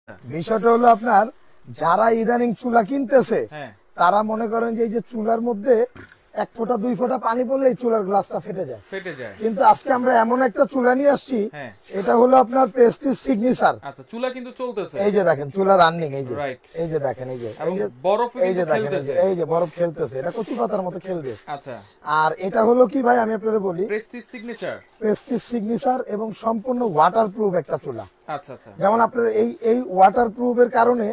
বিষয়টা হলো আপনার যারা ইদানিং চুলা কিনতেছে হ্যাঁ তারা মনে করেন যে এই যে চুলার মধ্যে 1 ফোঁটা 2 ফোঁটা পানি পড়লেই চুলার গ্লাসটা ফেটে যায়। কিন্তু আজকে আমরা এমন একটা চুলা নিয়ে আসছি, হ্যাঁ এটা হলো আপনার প্রেস্টিজ সিগনেচার। আচ্ছা, চুলা কিন্তু চলতেছে। এই যে দেখেন চুলা রানিং, এই যে রাইট, এই যে দেখেন, এই যে এবং বরফ এই যে কিন্তু দেখেন, খেলতেছে। এই যে বরফ খেলতেছে, এটা কচু পাতার মতো খেলবে। আচ্ছা, আর এটা হলো কি ভাই, আমি আপনাদের বলি, প্রেস্টিজ সিগনেচার। প্রেস্টিজ সিগনেচার এবং সম্পূর্ণ ওয়াটারপ্রুফ একটা চুলা। আচ্ছা আচ্ছা, যেমন আপনার এই ওয়াটারপ্রুফের কারণে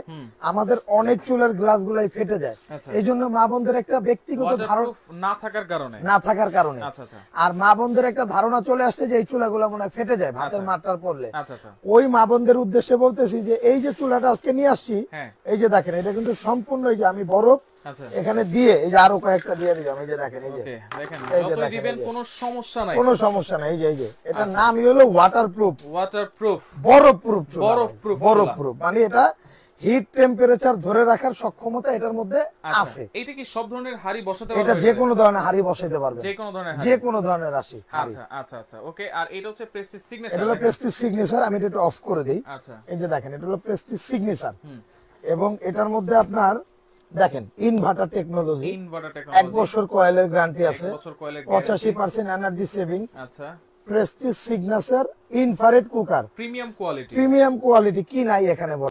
আমাদের অনেক চুলার গ্লাস গুলাই ফেটে যায়। আচ্ছা। এই জন্য মা বোনদের একটা ব্যক্তিগত ধারণা না থাকার কারণে আচ্ছা আচ্ছা, আর মা বোনদের একটা ধারণা চলে আসছে যে এই চুলাগুলো মনে হয় ফেটে যায় ভাতের মারটার পড়লে। আচ্ছা আচ্ছা, ওই মা বোনদের উদ্দেশ্যে বলতেছি যে এই যে চুলাটা আজকে নিয়ে আসছি, হ্যাঁ এই যে দেখেন, এটা কিন্তু সম্পূর্ণ, এই যে আমি বরফ আচ্ছা এখানে দিয়ে, এই যে আরো কয়েকটা দিয়ে দিলাম, এই যে দেখেন, এই যে ওকে, দেখেন এই যে যতই দেখেন, দিবেন এই যে। কোনো সমস্যা নাই, কোনো সমস্যা নাই। এই যে এটার নামই হলো ওয়াটারপ্রুফ, ওয়াটারপ্রুফ, বরফপ্রুফ, বরফপ্রুফ, বরফপ্রুফ, মানে এটা হিট টেম্পারেচার ধরে রাখার সক্ষমতা এটার মধ্যে আছে। এটা কি সব ধরনের হাড়ি বসাতে পারবে? এটা যে কোনো ধরনের হাড়ি বসাইতে পারবে, যে কোনো ধরনের হাড়ি, যে কোনো ধরনের রাশি। আচ্ছা আচ্ছা আচ্ছা, ওকে। আর এটা হচ্ছে প্রেস্টিজ সিগনেচার। এটা হলো প্রেস্টিজ সিগনেচার। আমি এটা অফ করে দেই। আচ্ছা, এই যে দেখেন, এটা হলো প্রেস্টিজ সিগনেচার এবং এটার মধ্যে আপনার দেখেন ইনভার্টার টেকনোলজি, ইনভার্টার 1 টেকনোলজি, বছর কয়েলের গ্যারান্টি আছে, 1 বছর কয়েলের 85% এনার্জি সেভিং। আচ্ছা, Prestige signature infrared cooker, premium quality. Premium quality কি নাই এখানে বল।